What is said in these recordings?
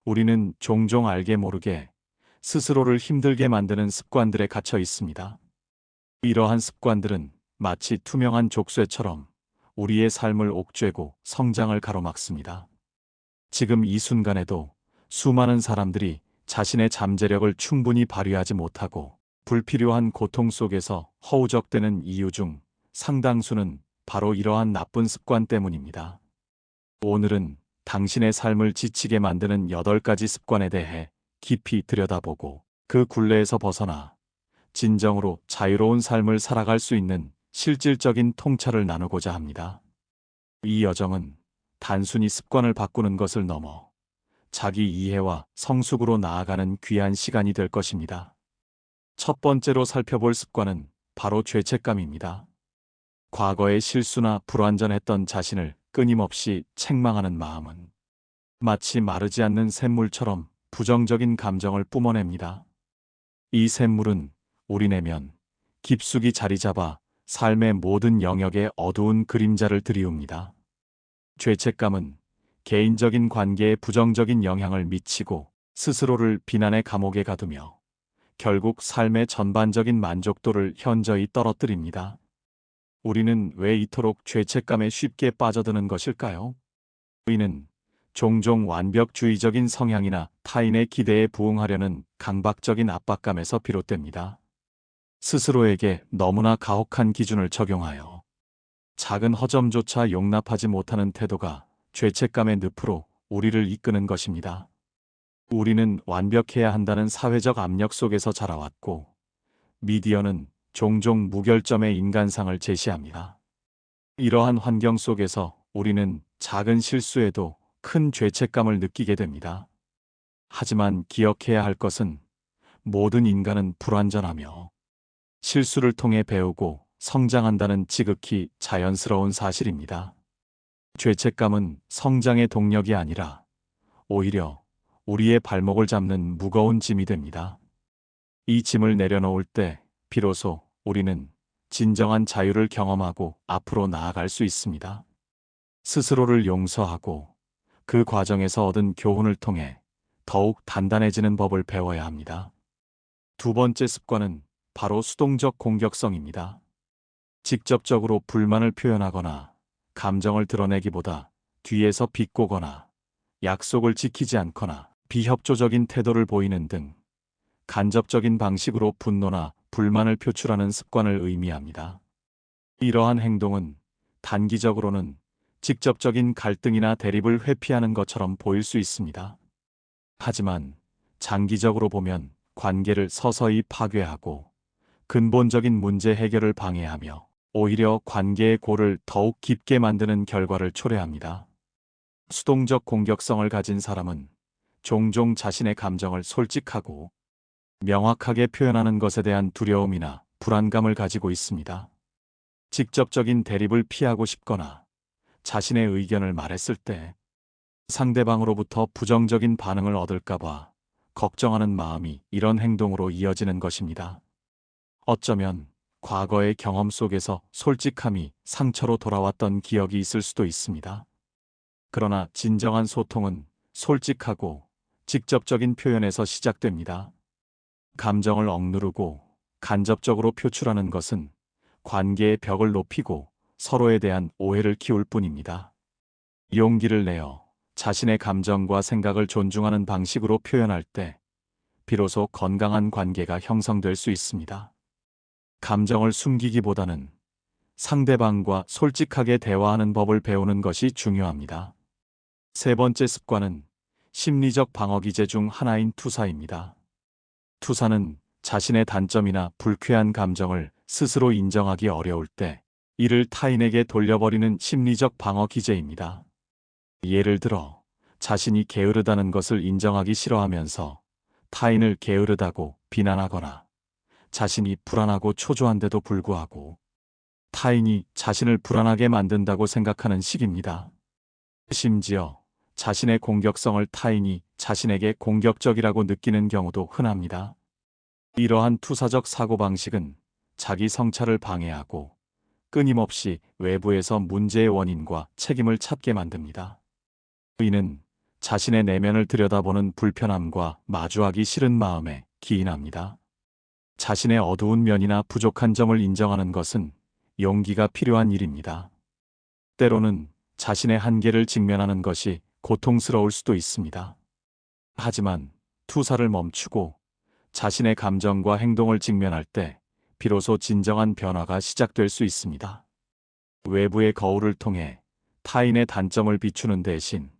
우리는 종종 알게 모르게 스스로를 힘들게 만드는 습관들에 갇혀 있습니다. 이러한 습관들은 마치 투명한 족쇄처럼 우리의 삶을 옥죄고 성장을 가로막습니다. 지금 이 순간에도 수많은 사람들이 자신의 잠재력을 충분히 발휘하지 못하고 불필요한 고통 속에서 허우적대는 이유 중 상당수는 바로 이러한 나쁜 습관 때문입니다. 오늘은 당신의 삶을 지치게 만드는 8가지 습관에 대해 깊이 들여다보고 그 굴레에서 벗어나 진정으로 자유로운 삶을 살아갈 수 있는 실질적인 통찰을 나누고자 합니다. 이 여정은 단순히 습관을 바꾸는 것을 넘어 자기 이해와 성숙으로 나아가는 귀한 시간이 될 것입니다. 첫 번째로 살펴볼 습관은 바로 죄책감입니다. 과거의 실수나 불완전했던 자신을 끊임없이 책망하는 마음은 마치 마르지 않는 샘물처럼 부정적인 감정을 뿜어냅니다. 이 샘물은 우리 내면 깊숙이 자리 잡아 삶의 모든 영역에 어두운 그림자를 들이웁니다. 죄책감은 개인적인 관계에 부정적인 영향을 미치고 스스로를 비난의 감옥에 가두며 결국 삶의 전반적인 만족도를 현저히 떨어뜨립니다. 우리는 왜 이토록 죄책감에 쉽게 빠져드는 것일까요? 이는 종종 완벽주의적인 성향이나 타인의 기대에 부응하려는 강박적인 압박감에서 비롯됩니다. 스스로에게 너무나 가혹한 기준을 적용하여 작은 허점조차 용납하지 못하는 태도가 죄책감의 늪으로 우리를 이끄는 것입니다. 우리는 완벽해야 한다는 사회적 압력 속에서 자라왔고, 미디어는 종종 무결점의 인간상을 제시합니다. 이러한 환경 속에서 우리는 작은 실수에도 큰 죄책감을 느끼게 됩니다. 하지만 기억해야 할 것은 모든 인간은 불완전하며 실수를 통해 배우고 성장한다는 지극히 자연스러운 사실입니다. 죄책감은 성장의 동력이 아니라 오히려 우리의 발목을 잡는 무거운 짐이 됩니다. 이 짐을 내려놓을 때 비로소 우리는 진정한 자유를 경험하고 앞으로 나아갈 수 있습니다. 스스로를 용서하고 그 과정에서 얻은 교훈을 통해 더욱 단단해지는 법을 배워야 합니다. 두 번째 습관은 바로 수동적 공격성입니다. 직접적으로 불만을 표현하거나 감정을 드러내기보다 뒤에서 비꼬거나 약속을 지키지 않거나 비협조적인 태도를 보이는 등 간접적인 방식으로 분노나 불만을 표출하는 습관을 의미합니다. 이러한 행동은 단기적으로는 직접적인 갈등이나 대립을 회피하는 것처럼 보일 수 있습니다. 하지만 장기적으로 보면 관계를 서서히 파괴하고 근본적인 문제 해결을 방해하며 오히려 관계의 골을 더욱 깊게 만드는 결과를 초래합니다. 수동적 공격성을 가진 사람은 종종 자신의 감정을 솔직하고 명확하게 표현하는 것에 대한 두려움이나 불안감을 가지고 있습니다. 직접적인 대립을 피하고 싶거나 자신의 의견을 말했을 때 상대방으로부터 부정적인 반응을 얻을까봐 걱정하는 마음이 이런 행동으로 이어지는 것입니다. 어쩌면 과거의 경험 속에서 솔직함이 상처로 돌아왔던 기억이 있을 수도 있습니다. 그러나 진정한 소통은 솔직하고 직접적인 표현에서 시작됩니다. 감정을 억누르고 간접적으로 표출하는 것은 관계의 벽을 높이고 서로에 대한 오해를 키울 뿐입니다. 용기를 내어 자신의 감정과 생각을 존중하는 방식으로 표현할 때 비로소 건강한 관계가 형성될 수 있습니다. 감정을 숨기기보다는 상대방과 솔직하게 대화하는 법을 배우는 것이 중요합니다. 세 번째 습관은 심리적 방어 기제 중 하나인 투사입니다. 투사는 자신의 단점이나 불쾌한 감정을 스스로 인정하기 어려울 때 이를 타인에게 돌려버리는 심리적 방어 기제입니다. 예를 들어 자신이 게으르다는 것을 인정하기 싫어하면서 타인을 게으르다고 비난하거나 자신이 불안하고 초조한데도 불구하고 타인이 자신을 불안하게 만든다고 생각하는 식입니다. 심지어 자신의 공격성을 타인이 자신에게 공격적이라고 느끼는 경우도 흔합니다. 이러한 투사적 사고방식은 자기 성찰을 방해하고 끊임없이 외부에서 문제의 원인과 책임을 찾게 만듭니다. 이는 자신의 내면을 들여다보는 불편함과 마주하기 싫은 마음에 기인합니다. 자신의 어두운 면이나 부족한 점을 인정하는 것은 용기가 필요한 일입니다. 때로는 자신의 한계를 직면하는 것이 고통스러울 수도 있습니다. 하지만 투사를 멈추고 자신의 감정과 행동을 직면할 때 비로소 진정한 변화가 시작될 수 있습니다. 외부의 거울을 통해 타인의 단점을 비추는 대신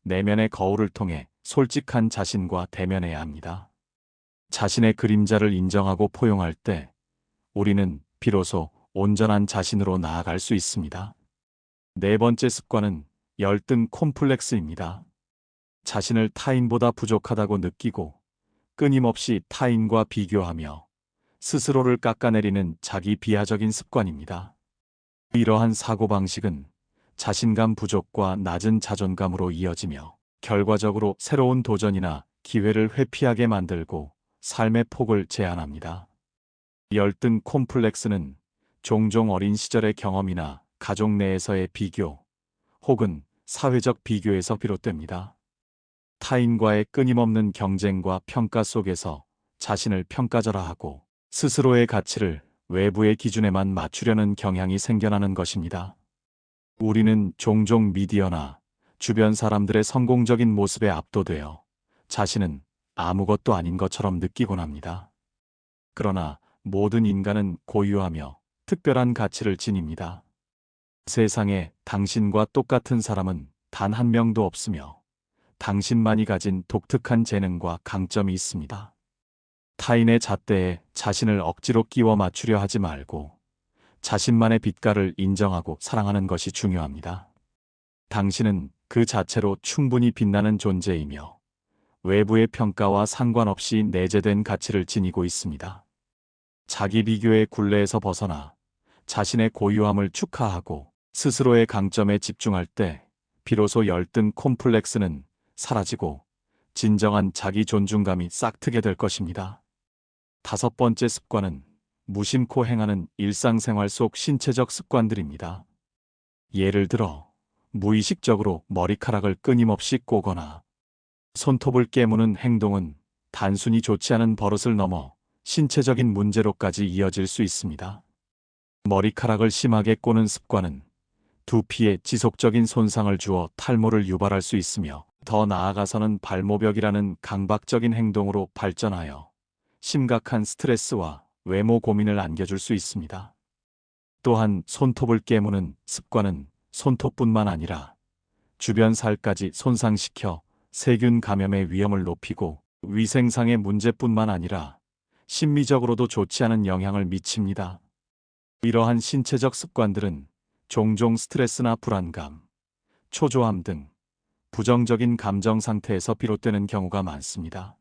내면의 거울을 통해 솔직한 자신과 대면해야 합니다. 자신의 그림자를 인정하고 포용할 때 우리는 비로소 온전한 자신으로 나아갈 수 있습니다. 네 번째 습관은 열등 콤플렉스입니다. 자신을 타인보다 부족하다고 느끼고 끊임없이 타인과 비교하며 스스로를 깎아내리는 자기 비하적인 습관입니다. 이러한 사고방식은 자신감 부족과 낮은 자존감으로 이어지며 결과적으로 새로운 도전이나 기회를 회피하게 만들고 삶의 폭을 제한합니다. 열등 콤플렉스는 종종 어린 시절의 경험이나 가족 내에서의 비교 혹은 사회적 비교에서 비롯됩니다. 타인과의 끊임없는 경쟁과 평가 속에서 자신을 평가절하하고 스스로의 가치를 외부의 기준에만 맞추려는 경향이 생겨나는 것입니다. 우리는 종종 미디어나 주변 사람들의 성공적인 모습에 압도되어 자신은 아무것도 아닌 것처럼 느끼곤 합니다. 그러나 모든 인간은 고유하며 특별한 가치를 지닙니다. 세상에 당신과 똑같은 사람은 단 한 명도 없으며 당신만이 가진 독특한 재능과 강점이 있습니다. 타인의 잣대에 자신을 억지로 끼워 맞추려 하지 말고 자신만의 빛깔을 인정하고 사랑하는 것이 중요합니다. 당신은 그 자체로 충분히 빛나는 존재이며 외부의 평가와 상관없이 내재된 가치를 지니고 있습니다. 자기 비교의 굴레에서 벗어나 자신의 고유함을 축하하고 스스로의 강점에 집중할 때 비로소 열등 콤플렉스는 사라지고 진정한 자기 존중감이 싹트게 될 것입니다. 다섯 번째 습관은 무심코 행하는 일상생활 속 신체적 습관들입니다. 예를 들어 무의식적으로 머리카락을 끊임없이 꼬거나 손톱을 깨무는 행동은 단순히 좋지 않은 버릇을 넘어 신체적인 문제로까지 이어질 수 있습니다. 머리카락을 심하게 꼬는 습관은 두피에 지속적인 손상을 주어 탈모를 유발할 수 있으며 더 나아가서는 발모벽이라는 강박적인 행동으로 발전하여 심각한 스트레스와 외모 고민을 안겨줄 수 있습니다. 또한 손톱을 깨무는 습관은 손톱뿐만 아니라 주변 살까지 손상시켜 세균 감염의 위험을 높이고 위생상의 문제뿐만 아니라 심리적으로도 좋지 않은 영향을 미칩니다. 이러한 신체적 습관들은 종종 스트레스나 불안감, 초조함 등 부정적인 감정 상태에서 비롯되는 경우가 많습니다.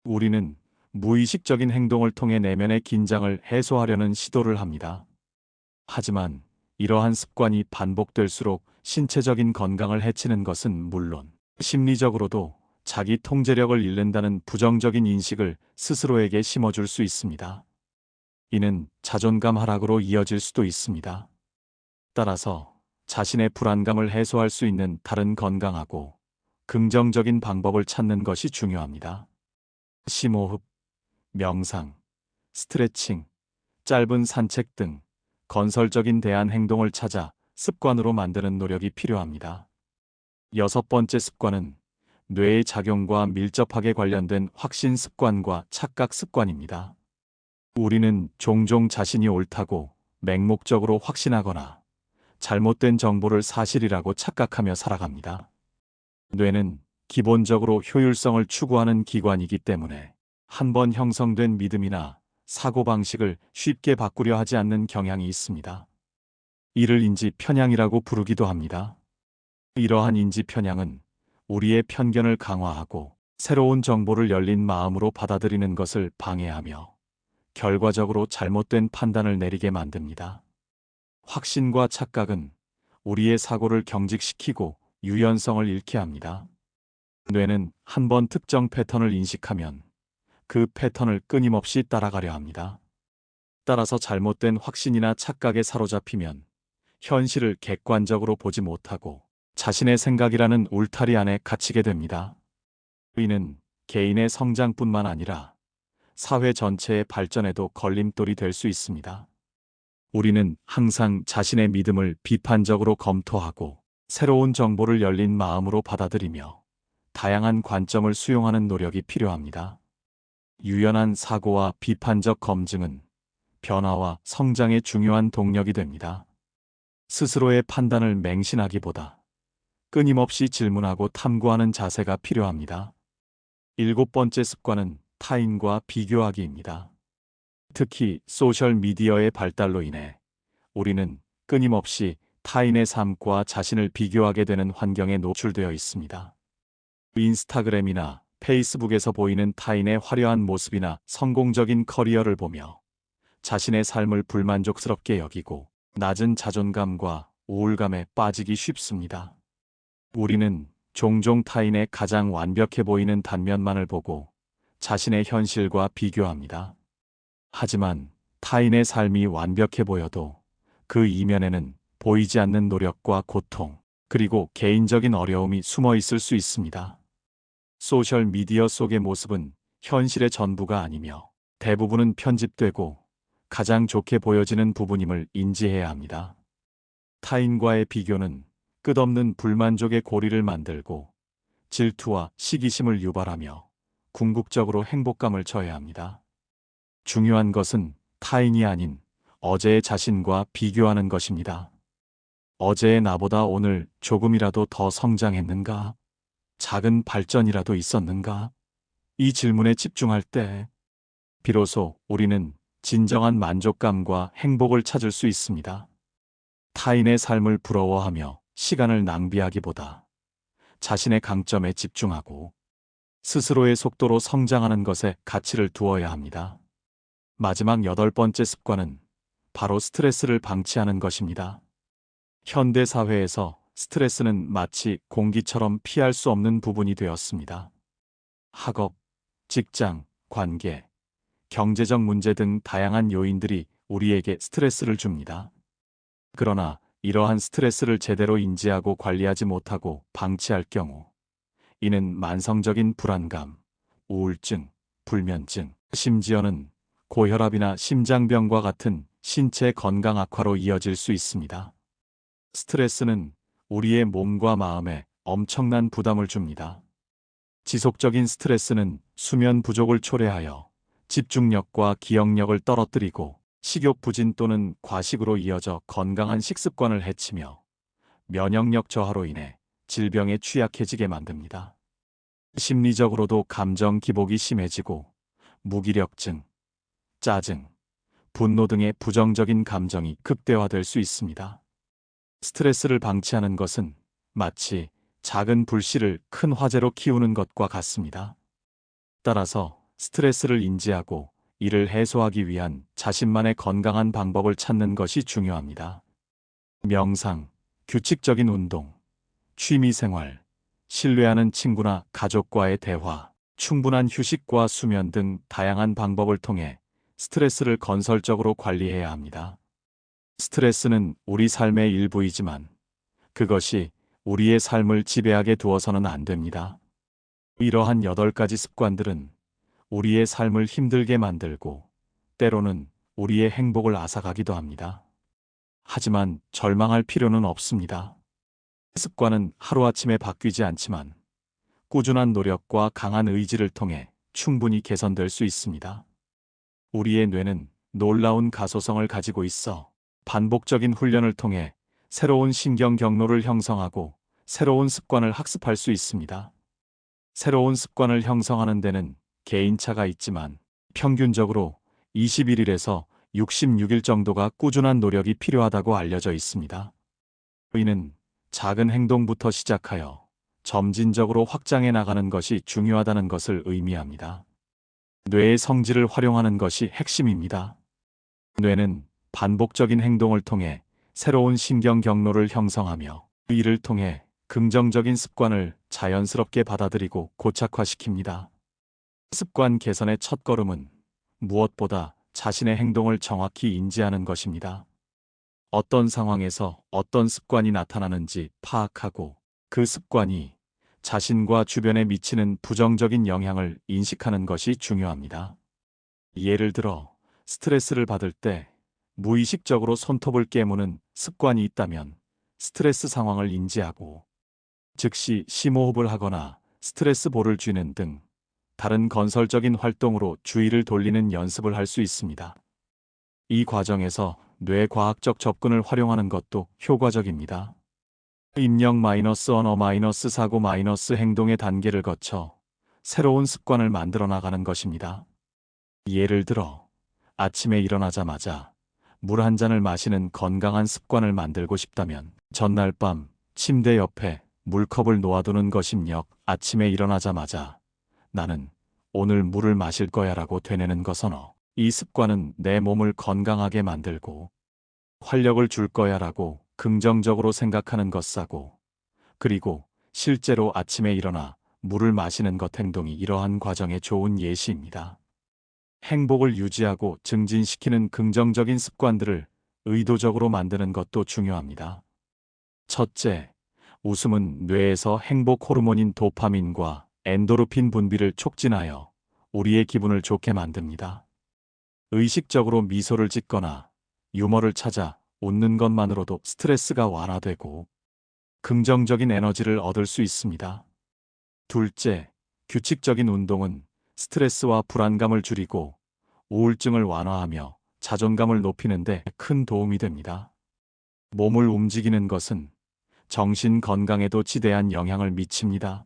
우리는 무의식적인 행동을 통해 내면의 긴장을 해소하려는 시도를 합니다. 하지만 이러한 습관이 반복될수록 신체적인 건강을 해치는 것은 물론 심리적으로도 자기 통제력을 잃는다는 부정적인 인식을 스스로에게 심어줄 수 있습니다. 이는 자존감 하락으로 이어질 수도 있습니다. 따라서 자신의 불안감을 해소할 수 있는 다른 건강하고 긍정적인 방법을 찾는 것이 중요합니다. 심호흡, 명상, 스트레칭, 짧은 산책 등 건설적인 대안 행동을 찾아 습관으로 만드는 노력이 필요합니다. 여섯 번째 습관은 뇌의 작용과 밀접하게 관련된 확신 습관과 착각 습관입니다. 우리는 종종 자신이 옳다고 맹목적으로 확신하거나 잘못된 정보를 사실이라고 착각하며 살아갑니다. 뇌는 기본적으로 효율성을 추구하는 기관이기 때문에 한번 형성된 믿음이나 사고방식을 쉽게 바꾸려 하지 않는 경향이 있습니다. 이를 인지 편향이라고 부르기도 합니다. 이러한 인지 편향은 우리의 편견을 강화하고 새로운 정보를 열린 마음으로 받아들이는 것을 방해하며 결과적으로 잘못된 판단을 내리게 만듭니다. 확신과 착각은 우리의 사고를 경직시키고 유연성을 잃게 합니다. 뇌는 한번 특정 패턴을 인식하면 그 패턴을 끊임없이 따라가려 합니다. 따라서 잘못된 확신이나 착각에 사로잡히면 현실을 객관적으로 보지 못하고 자신의 생각이라는 울타리 안에 갇히게 됩니다. 이는 개인의 성장뿐만 아니라 사회 전체의 발전에도 걸림돌이 될 수 있습니다. 우리는 항상 자신의 믿음을 비판적으로 검토하고 새로운 정보를 열린 마음으로 받아들이며 다양한 관점을 수용하는 노력이 필요합니다. 유연한 사고와 비판적 검증은 변화와 성장의 중요한 동력이 됩니다. 스스로의 판단을 맹신하기보다 끊임없이 질문하고 탐구하는 자세가 필요합니다. 7번째 습관은 타인과 비교하기입니다. 특히 소셜미디어의 발달로 인해 우리는 끊임없이 타인의 삶과 자신을 비교하게 되는 환경에 노출되어 있습니다. 인스타그램이나 페이스북에서 보이는 타인의 화려한 모습이나 성공적인 커리어를 보며 자신의 삶을 불만족스럽게 여기고 낮은 자존감과 우울감에 빠지기 쉽습니다. 우리는 종종 타인의 가장 완벽해 보이는 단면만을 보고 자신의 현실과 비교합니다. 하지만 타인의 삶이 완벽해 보여도 그 이면에는 보이지 않는 노력과 고통, 그리고 개인적인 어려움이 숨어 있을 수 있습니다. 소셜 미디어 속의 모습은 현실의 전부가 아니며 대부분은 편집되고 가장 좋게 보여지는 부분임을 인지해야 합니다. 타인과의 비교는 끝없는 불만족의 고리를 만들고 질투와 시기심을 유발하며 궁극적으로 행복감을 저해합니다. 중요한 것은 타인이 아닌 어제의 자신과 비교하는 것입니다. 어제의 나보다 오늘 조금이라도 더 성장했는가? 작은 발전이라도 있었는가? 이 질문에 집중할 때 비로소 우리는 진정한 만족감과 행복을 찾을 수 있습니다. 타인의 삶을 부러워하며 시간을 낭비하기보다 자신의 강점에 집중하고 스스로의 속도로 성장하는 것에 가치를 두어야 합니다. 마지막 8번째 습관은 바로 스트레스를 방치하는 것입니다. 현대 사회에서 스트레스는 마치 공기처럼 피할 수 없는 부분이 되었습니다. 학업, 직장, 관계, 경제적 문제 등 다양한 요인들이 우리에게 스트레스를 줍니다. 그러나 이러한 스트레스를 제대로 인지하고 관리하지 못하고 방치할 경우 이는 만성적인 불안감, 우울증, 불면증, 심지어는 고혈압이나 심장병과 같은 신체 건강 악화로 이어질 수 있습니다. 스트레스는 우리의 몸과 마음에 엄청난 부담을 줍니다. 지속적인 스트레스는 수면 부족을 초래하여 집중력과 기억력을 떨어뜨리고 식욕 부진 또는 과식으로 이어져 건강한 식습관을 해치며 면역력 저하로 인해 질병에 취약해지게 만듭니다. 심리적으로도 감정 기복이 심해지고 무기력증, 짜증, 분노 등의 부정적인 감정이 극대화될 수 있습니다. 스트레스를 방치하는 것은 마치 작은 불씨를 큰 화재로 키우는 것과 같습니다. 따라서 스트레스를 인지하고 이를 해소하기 위한 자신만의 건강한 방법을 찾는 것이 중요합니다. 명상, 규칙적인 운동, 취미생활, 신뢰하는 친구나 가족과의 대화, 충분한 휴식과 수면 등 다양한 방법을 통해 스트레스를 건설적으로 관리해야 합니다. 스트레스는 우리 삶의 일부이지만 그것이 우리의 삶을 지배하게 두어서는 안 됩니다. 이러한 8가지 습관들은 우리의 삶을 힘들게 만들고 때로는 우리의 행복을 앗아가기도 합니다. 하지만 절망할 필요는 없습니다. 습관은 하루아침에 바뀌지 않지만 꾸준한 노력과 강한 의지를 통해 충분히 개선될 수 있습니다. 우리의 뇌는 놀라운 가소성을 가지고 있어 반복적인 훈련을 통해 새로운 신경 경로를 형성하고 새로운 습관을 학습할 수 있습니다. 새로운 습관을 형성하는 데는 개인차가 있지만 평균적으로 21일에서 66일 정도가 꾸준한 노력이 필요하다고 알려져 있습니다. 이는 작은 행동부터 시작하여 점진적으로 확장해 나가는 것이 중요하다는 것을 의미합니다. 뇌의 성질을 활용하는 것이 핵심입니다. 뇌는 반복적인 행동을 통해 새로운 신경 경로를 형성하며 이를 통해 긍정적인 습관을 자연스럽게 받아들이고 고착화시킵니다. 습관 개선의 첫걸음은 무엇보다 자신의 행동을 정확히 인지하는 것입니다. 어떤 상황에서 어떤 습관이 나타나는지 파악하고 그 습관이 자신과 주변에 미치는 부정적인 영향을 인식하는 것이 중요합니다. 예를 들어 스트레스를 받을 때 무의식적으로 손톱을 깨무는 습관이 있다면 스트레스 상황을 인지하고 즉시 심호흡을 하거나 스트레스 볼을 쥐는 등 다른 건설적인 활동으로 주의를 돌리는 연습을 할 수 있습니다. 이 과정에서 뇌과학적 접근을 활용하는 것도 효과적입니다. 입력 언어 사고 행동의 단계를 거쳐 새로운 습관을 만들어 나가는 것입니다. 예를 들어 아침에 일어나자마자 물 한 잔을 마시는 건강한 습관을 만들고 싶다면 전날 밤 침대 옆에 물컵을 놓아두는 것입력. 아침에 일어나자마자 나는 오늘 물을 마실 거야라고 되뇌는 것 선어. 이 습관은 내 몸을 건강하게 만들고 활력을 줄 거야라고 긍정적으로 생각하는 것 사고, 그리고 실제로 아침에 일어나 물을 마시는 것 행동이 이러한 과정의 좋은 예시입니다. 행복을 유지하고 증진시키는 긍정적인 습관들을 의도적으로 만드는 것도 중요합니다. 첫째, 웃음은 뇌에서 행복 호르몬인 도파민과 엔도르핀 분비를 촉진하여 우리의 기분을 좋게 만듭니다. 의식적으로 미소를 짓거나 유머를 찾아 웃는 것만으로도 스트레스가 완화되고 긍정적인 에너지를 얻을 수 있습니다. 둘째, 규칙적인 운동은 스트레스와 불안감을 줄이고 우울증을 완화하며 자존감을 높이는 데 큰 도움이 됩니다. 몸을 움직이는 것은 정신 건강에도 지대한 영향을 미칩니다.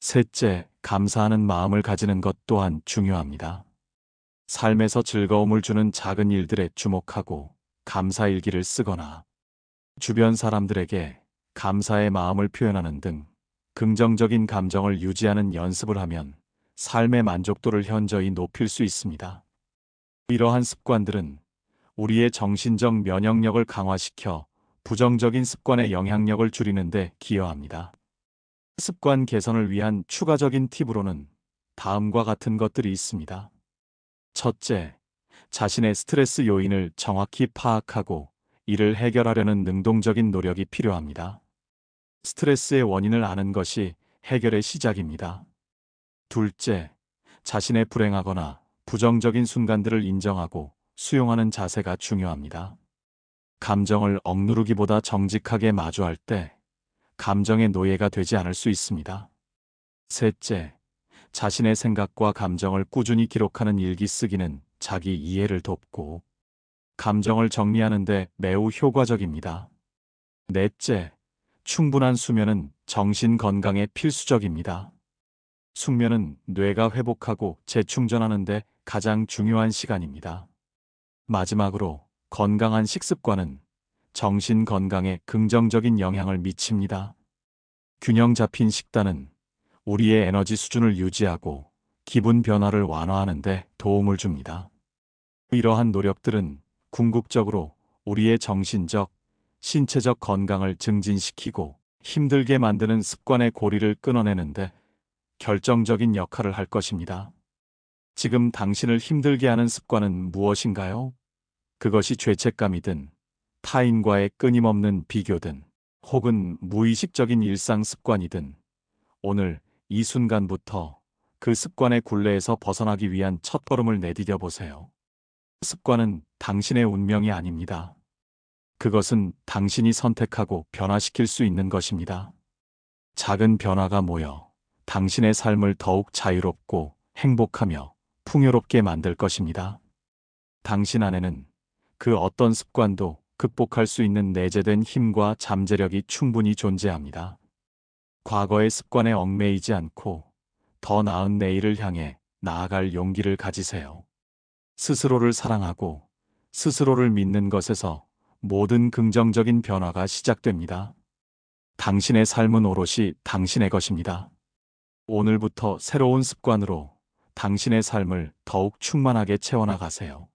셋째, 감사하는 마음을 가지는 것 또한 중요합니다. 삶에서 즐거움을 주는 작은 일들에 주목하고 감사 일기를 쓰거나 주변 사람들에게 감사의 마음을 표현하는 등 긍정적인 감정을 유지하는 연습을 하면 삶의 만족도를 현저히 높일 수 있습니다. 이러한 습관들은 우리의 정신적 면역력을 강화시켜 부정적인 습관의 영향력을 줄이는 데 기여합니다. 습관 개선을 위한 추가적인 팁으로는 다음과 같은 것들이 있습니다. 첫째, 자신의 스트레스 요인을 정확히 파악하고 이를 해결하려는 능동적인 노력이 필요합니다. 스트레스의 원인을 아는 것이 해결의 시작입니다. 둘째, 자신의 불행하거나 부정적인 순간들을 인정하고 수용하는 자세가 중요합니다. 감정을 억누르기보다 정직하게 마주할 때 감정의 노예가 되지 않을 수 있습니다. 셋째, 자신의 생각과 감정을 꾸준히 기록하는 일기 쓰기는 자기 이해를 돕고 감정을 정리하는 데 매우 효과적입니다. 넷째, 충분한 수면은 정신 건강에 필수적입니다. 숙면은 뇌가 회복하고 재충전하는 데 가장 중요한 시간입니다. 마지막으로 건강한 식습관은 정신 건강에 긍정적인 영향을 미칩니다. 균형 잡힌 식단은 우리의 에너지 수준을 유지하고 기분 변화를 완화하는 데 도움을 줍니다. 이러한 노력들은 궁극적으로 우리의 정신적, 신체적 건강을 증진시키고 힘들게 만드는 습관의 고리를 끊어내는데 결정적인 역할을 할 것입니다. 지금 당신을 힘들게 하는 습관은 무엇인가요? 그것이 죄책감이든 타인과의 끊임없는 비교든 혹은 무의식적인 일상 습관이든 오늘 이 순간부터 그 습관의 굴레에서 벗어나기 위한 첫걸음을 내디뎌 보세요. 습관은 당신의 운명이 아닙니다. 그것은 당신이 선택하고 변화시킬 수 있는 것입니다. 작은 변화가 모여 당신의 삶을 더욱 자유롭고 행복하며 풍요롭게 만들 것입니다. 당신 안에는 그 어떤 습관도 극복할 수 있는 내재된 힘과 잠재력이 충분히 존재합니다. 과거의 습관에 얽매이지 않고 더 나은 내일을 향해 나아갈 용기를 가지세요. 스스로를 사랑하고 스스로를 믿는 것에서 모든 긍정적인 변화가 시작됩니다. 당신의 삶은 오롯이 당신의 것입니다. 오늘부터 새로운 습관으로 당신의 삶을 더욱 충만하게 채워나가세요.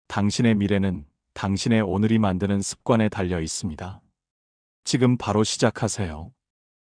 당신의 미래는 당신의 오늘이 만드는 습관에 달려 있습니다. 지금 바로 시작하세요.